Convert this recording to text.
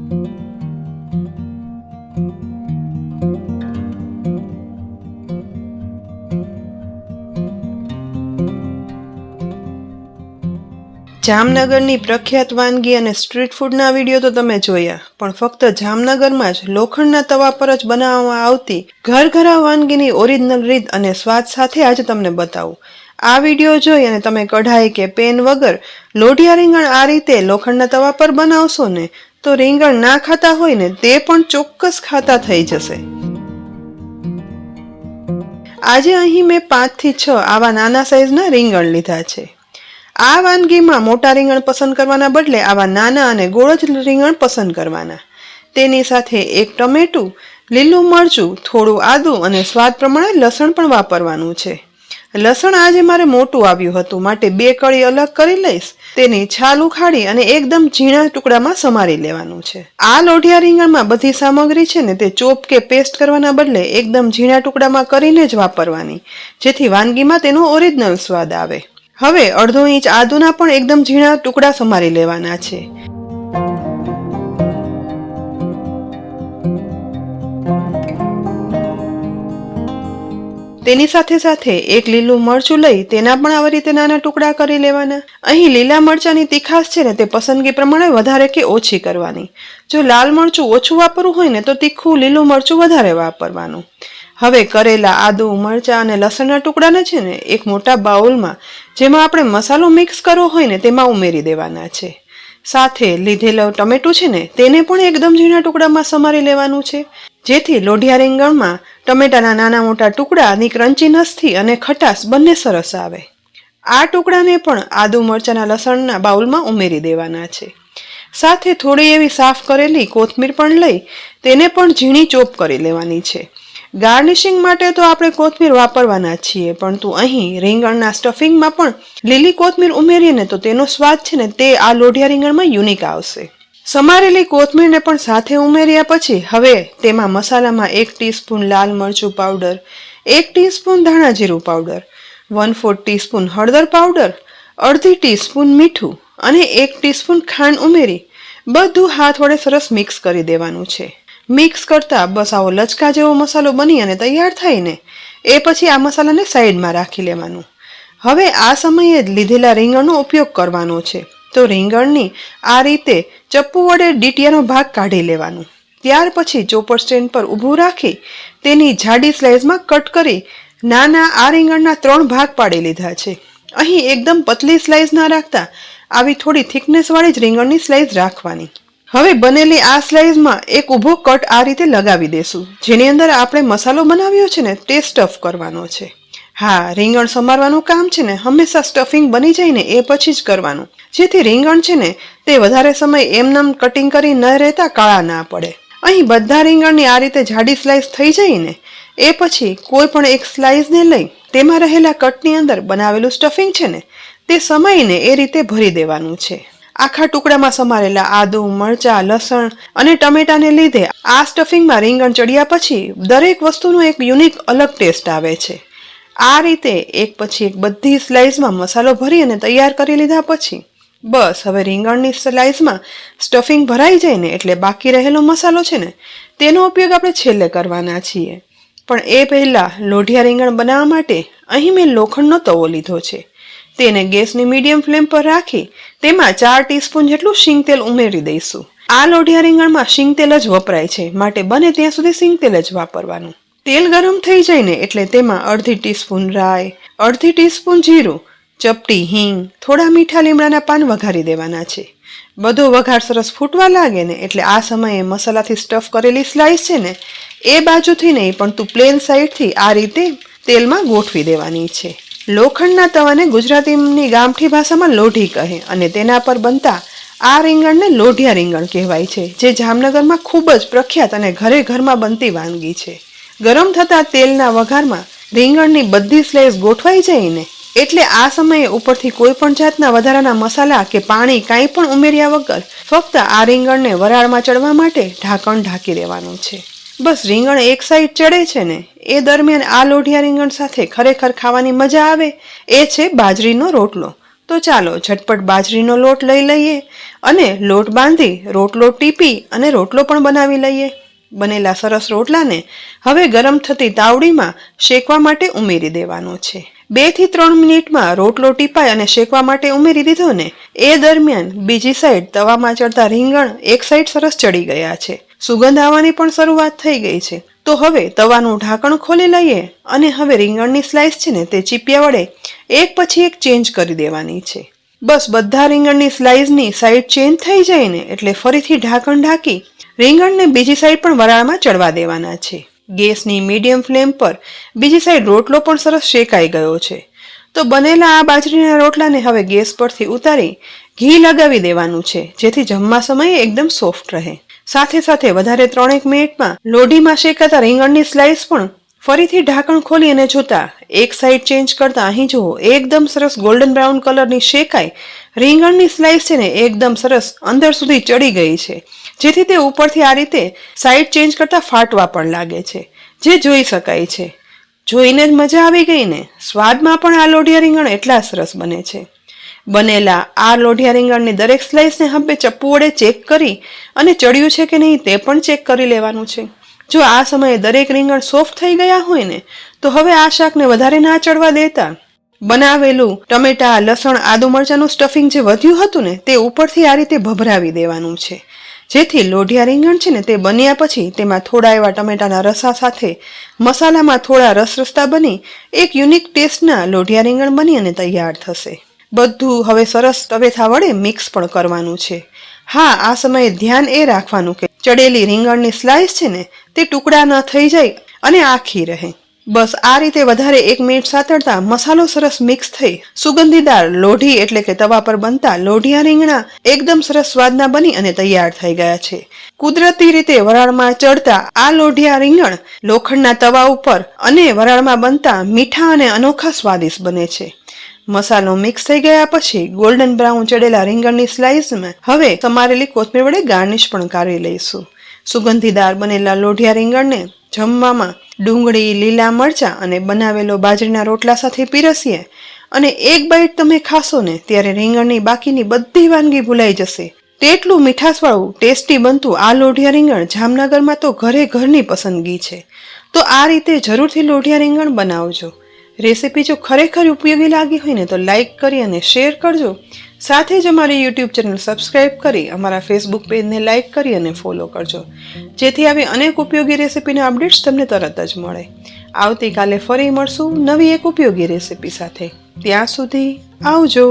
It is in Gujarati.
જામનગરની પ્રખ્યાત વાનગી અને સ્ટ્રીટ ફૂડના વિડીયો તો તમે જોયા, પણ ફક્ત જામનગરમાં જ લોખંડના તવા પર જ બનાવવામાં આવતી ઘરઘરા વાનગીની ઓરિજિનલ રીત અને સ્વાદ સાથે આજે તમને બતાવું। આ વિડીયો જોઈ અને તમે કઢાઈ કે પેન વગર લોઢિયા રીંગણ આ રીતે લોખંડના તવા પર બનાવશો ને તો રીંગણ ના ખાતા હોય ને તે પણ ચોક્કસ ખાતા થઈ જશે। આજે અહીં મેં 5 થી 6 આવા નાના સાઈઝના રીંગણ લીધા છે। આ વાનગીમાં મોટા રીંગણ પસંદ કરવાના બદલે આવા નાના અને ગોળ જ રીંગણ પસંદ કરવાના। તેની સાથે 1 ટમેટું, લીલું મરચું, થોડું આદું અને સ્વાદ પ્રમાણે લસણ પણ વાપરવાનું છે। લસણ આજે મારે મોટું આવ્યું હતું માટે 2 કળી અલગ કરી લઈશ। તેની છાલ ઉખાડી અને એકદમ ઝીણા ટુકડામાં સમારી લેવાનું છે। આ લોઢિયા રીંગણમાં બધી સામગ્રી છે ને તે ચોપ કે પેસ્ટ કરવાના બદલે એકદમ ઝીણા ટુકડામાં કરીને જ વાપરવાની, જેથી વાનગીમાં તેનો ઓરિજિનલ સ્વાદ આવે। હવે અડધો ઇંચ આદુના પણ એકદમ ઝીણા ટુકડા સમારી લેવાના છે। તેની સાથે સાથે 1 લીલું મરચું લઈ તેના પણ આવી રીતે નાના ટુકડા કરી લેવાના। અહીં લીલા મરચાની તીખાશ છે ને તે પસંદગી પ્રમાણે વધારે કે ઓછી કરવાની। જો લાલ મરચું ઓછું વાપરવું હોય ને તો તીખું લીલું મરચું વધારે વાપરવાનું। હવે કરેલા આદુ, મરચા અને લસણના ટુકડાને છે ને એક મોટા બાઉલમાં જેમાં આપણે મસાલો મિક્સ કરવો હોય ને તેમાં ઉમેરી દેવાના છે। સાથે લીધેલું ટમેટું છે ને તેને પણ એકદમ ઝીણા ટુકડામાં સમારી લેવાનું છે, જેથી લોઢિયા રીંગણમાં ટમેટાના નાના મોટા ટુકડાની ક્રન્ચીનેસથી અને ખટાશ બંને સરસ આવે। આ ટુકડાને પણ આદુ, મરચાના લસણના બાઉલમાં ઉમેરી દેવાના છે। સાથે થોડી એવી સાફ કરેલી કોથમીર પણ લઈ તેને પણ ઝીણી ચોપ કરી લેવાની છે। ગાર્નિશિંગ માટે તો આપણે કોથમીર વાપરવાના છીએ, પરંતુ અહીં રીંગણના સ્ટફિંગમાં પણ લીલી કોથમીર ઉમેરીએ ને તો તેનો સ્વાદ છે ને તે આ લોઢિયા રીંગણમાં યુનિક આવશે। સમારેલી કોથમીરને પણ સાથે ઉમેર્યા પછી હવે તેમાં મસાલામાં 1 ટીસ્પૂન લાલ મરચું પાવડર, 1 ટીસ્પૂન ધાણા જીરું પાવડર, 1/4 ટીસ્પૂન હળદર પાવડર, અડધી ટીસ્પૂન મીઠું અને 1 ટીસ્પૂન ખાંડ ઉમેરી બધું હાથ વડે સરસ મિક્સ કરી દેવાનું છે। મિક્સ કરતા બસ આવો લચકા જેવો મસાલો બની અને તૈયાર થાય ને એ પછી આ મસાલાને સાઈડમાં રાખી લેવાનું। હવે આ સમયે જ લીધેલા રીંગણનો ઉપયોગ કરવાનો છે, તો રીંગણની આ રીતે ચપ્પુ વડે ડીટીયાનો ભાગ કાઢી લેવાનું। ત્યાર પછી ચોપર સ્ટેન્ડ પર ઊભું રાખી તેની જાડી સ્લાઇસમાં કટ કરી નાના આ રીંગણના 3 ભાગ પાડી લીધા છે। અહીં એકદમ પતલી સ્લાઇસ ના રાખતા આવી થોડી થિકનેસ વાળી જ રીંગણની સ્લાઇસ રાખવાની। હવે બનેલી આ સ્લાઇસમાં એક ઊભો કટ આ રીતે લગાવી દેશું, જેની અંદર આપણે મસાલો બનાવ્યો છે ને તે સ્ટફ કરવાનો છે। હા, રીંગણ સમારવાનું કામ છે ને હંમેશા સ્ટફિંગ બની જાય ને એ પછી જ કરવાનું, જેથી રીંગણ છે ને તે વધારે સમય એમનેમ કટિંગ કરી ન રહેતા કાળા ના પડે। અહીં બધા રીંગણની આ રીતે જાડી સ્લાઇસ થઈ જાય ને એ પછી કોઈ પણ એક સ્લાઇસને લઈ તેમાં રહેલા કટની અંદર બનાવેલું સ્ટફિંગ છે ને તે સમાઈને એ રીતે ભરી દેવાનું છે। આખા ટુકડામાં સમારેલા આદુ, મરચા, લસણ અને ટમેટાને લીધે આ સ્ટફિંગમાં રીંગણ ચડ્યા પછી દરેક વસ્તુનો એક યુનિક અલગ ટેસ્ટ આવે છે। આ રીતે એક પછી એક બધી સ્લાઇસમાં મસાલો ભરી અને તૈયાર કરી લીધા પછી બસ હવે રીંગણની સ્લાઇસમાં સ્ટફિંગ ભરાઈ જાય ને એટલે બાકી રહેલો મસાલો છે ને તેનો ઉપયોગ આપણે છેલ્લે કરવાના છીએ। પણ એ પહેલા લોઢિયા રીંગણ બનાવવા માટે અહીં મેં લોખંડનો તવો લીધો છે। તેને ગેસની મીડિયમ ફ્લેમ પર રાખી તેમાં 4 ટીસ્પૂન જેટલું શીંગ તેલ ઉમેરી દઈશું। આ લોઢિયા રીંગણમાં શીંગ તેલ જ વપરાય છે, માટે બને ત્યાં સુધી શીંગ તેલ જ વાપરવાનું। તેલ ગરમ થઈ જાય ને એટલે તેમાં અડધી ટીસ્પૂન રાઈ, અડધી ટીસ્પૂન જીરું, ચપટી હિંગ, થોડા મીઠા લીમડાના પાન વઘારી દેવાના છે। બધો વઘાર સરસ ફૂટવા લાગે ને એટલે આ સમયે મસાલાથી સ્ટફ કરેલી સ્લાઇસ છે ને એ બાજુથી નહીં પણ તું પ્લેન સાઈડથી આ રીતે તેલમાં ગોઠવી દેવાની છે। લોખંડના તવાને ગુજરાતીની ગામઠી ભાષામાં લોઢી કહે અને તેના પર બનતા આ રીંગણને લોઢિયા રીંગણ કહેવાય છે, જે જામનગરમાં ખૂબ જ પ્રખ્યાત અને ઘરે ઘરમાં બનતી વાનગી છે। ગરમ થતા તેલના વઘારમાં રીંગણની બધી સ્લાઇસ ગોઠવાઈ જાય ને એટલે આ સમયે ઉપરથી કોઈ પણ જાતના વધારાના મસાલા કે પાણી કાંઈ પણ ઉમેર્યા વગર ફક્ત આ રીંગણને વરાળમાં ચડવા માટે ઢાંકણ ઢાંકી દેવાનું છે। બસ રીંગણ એક સાઈડ ચડે છે ને એ દરમિયાન આ લોઢિયા રીંગણ સાથે ખરેખર ખાવાની મજા આવે એ છે બાજરીનો રોટલો। તો ચાલો ઝટપટ બાજરીનો લોટ લઈ લઈએ અને લોટ બાંધી રોટલો ટીપી અને રોટલો પણ બનાવી લઈએ. બનેલા સરસ રોટલાને હવે ગરમ થતી તાવડીમાં શેકવા માટે ઉમેરી દેવાનો છે. 2 થી 3 મિનિટમાં રોટલો ટીપાય અને શેકવા માટે ઉમેરી દીધો ને એ દરમિયાન બીજી સાઈડ તવામાં ચડતા રીંગણ એક સાઈડ સરસ ચડી ગયા છે. સુગંધ આવવાની પણ શરૂઆત થઈ ગઈ છે. તો હવે તવાનું ઢાંકણ ખોલી લઈએ અને હવે રીંગણની સ્લાઇસ છે ને તે ચીપિયા વડે એક પછી એક ચેન્જ કરી દેવાની છે. બસ બધા રીંગણની સ્લાઇસની સાઈડ ચેન્જ થઈ જાય ને એટલે ફરીથી ઢાંકણ ઢાંકી રીંગણને બીજી સાઈડ પણ વરાળમાં ચડવા દેવાના છે. ગેસની મીડિયમ ફ્લેમ પર બીજી સાઈડ રોટલો પણ સરસ શેકાઈ ગયો છે. તો બનેલા આ બાજરીના રોટલાને હવે ગેસ પરથી ઉતારી ઘી લગાવી દેવાનું છે જેથી જમવા સમયે એકદમ સોફ્ટ રહે. સાથે સાથે વધારે 3-1 મિનિટમાં લોઢીમાં શેકાતા રીંગણની સ્લાઇસ પણ ફરીથી ઢાંકણ ખોલી અને જોતા એક સાઈડ ચેન્જ કરતા અહીં જુઓ એકદમ સરસ ગોલ્ડન બ્રાઉન કલરની શેકાઈ રીંગણની સ્લાઇસ છે ને એકદમ સરસ અંદર સુધી ચડી ગઈ છે જેથી તે ઉપરથી આ રીતે સાઈડ ચેન્જ કરતા ફાટવા પણ લાગે છે જે જોઈ શકાય છે. જોઈને જ મજા આવી ગઈ ને. સ્વાદમાં પણ આ લોઢિયા રીંગણ એટલા સરસ બને છે. બનેલા આ લોઢિયા રીંગણની દરેક સ્લાઇસને હવે ચપ્પુ વડે ચેક કરી અને ચડ્યું છે કે નહીં તે પણ ચેક કરી લેવાનું છે. જો આ સમયે દરેક રીંગણ સોફ્ટ થઈ ગયા હોય ને તો હવે આ શાકને વધારે ના ચડવા દેતા બનાવેલું ટમેટા લસણ આદુ મરચાંનું સ્ટફિંગ જે વધ્યું હતું ને તે ઉપરથી આ રીતે ભભરાવી દેવાનું છે જેથી લોઢિયા રીંગણ છે ને તે બન્યા પછી તેમાં થોડા એવા ટમેટાના રસા સાથે મસાલામાં થોડા રસરસતા બની એક યુનિક ટેસ્ટના લોઢિયા રીંગણ બની અને તૈયાર થશે. બધું હવે સરસ તવેથા વડે મિક્સ પણ કરવાનું છે. હા, આ સમયે ધ્યાન એ રાખવાનું કે ચડેલી રીંગણની સ્લાઇસ છે ને તે ટુકડા ન થઈ જાય અને આખી રહે. બસ આ રીતે વધારે 1 મિનિટ સાતળતા મસાલો સરસ મિક્સ થઈ સુગંધીદાર લોઢી એટલે કે તવા પર બનતા લોઢિયા રીંગણા એકદમ સરસ સ્વાદના બની અને તૈયાર થઈ ગયા છે. કુદરતી રીતે વરાળમાં ચડતા આ લોઢિયા રીંગણ લોખંડના તવા ઉપર અને વરાળમાં બનતા મીઠા અને અનોખા સ્વાદિષ્ટ બને છે. મસાલો મિક્સ થઈ ગયા પછી ગોલ્ડન બ્રાઉન ચડેલા રીંગણની સ્લાઇસમાં હવે સમારેલી કોથમીર વડે ગાર્નિશ પણ કરી લઈશું. સુગંધીદાર બનેલા લોઢિયા રીંગણને જમવામાં ડુંગળી, લીલા મરચાં અને બનાવેલો બાજરીના રોટલા સાથે પીરસીએ અને એક બાઈટ તમે ખાશો ને ત્યારે રીંગણની બાકીની બધી વાનગી ભૂલાઈ જશે. તેટલું મીઠાશવાળું ટેસ્ટી બનતું આ લોઢિયા રીંગણ જામનગરમાં તો ઘરે ઘરની પસંદગી છે. તો આ રીતે જરૂરથી લોઢિયા રીંગણ બનાવજો. રેસીપી જો ખરેખર ઉપયોગી લાગી હોય ને તો લાઈક કરી અને શેર કરજો. સાથે જ અમારી યુટ્યુબ ચેનલ સબસ્ક્રાઈબ કરી અમારા ફેસબુક પેજને લાઈક કરી અને ફોલો કરજો જેથી આવી અનેક ઉપયોગી રેસીપીના અપડેટ્સ તમને તરત જ મળે. આવતીકાલે ફરી મળશું નવી એક ઉપયોગી રેસીપી સાથે. ત્યાં સુધી આવજો.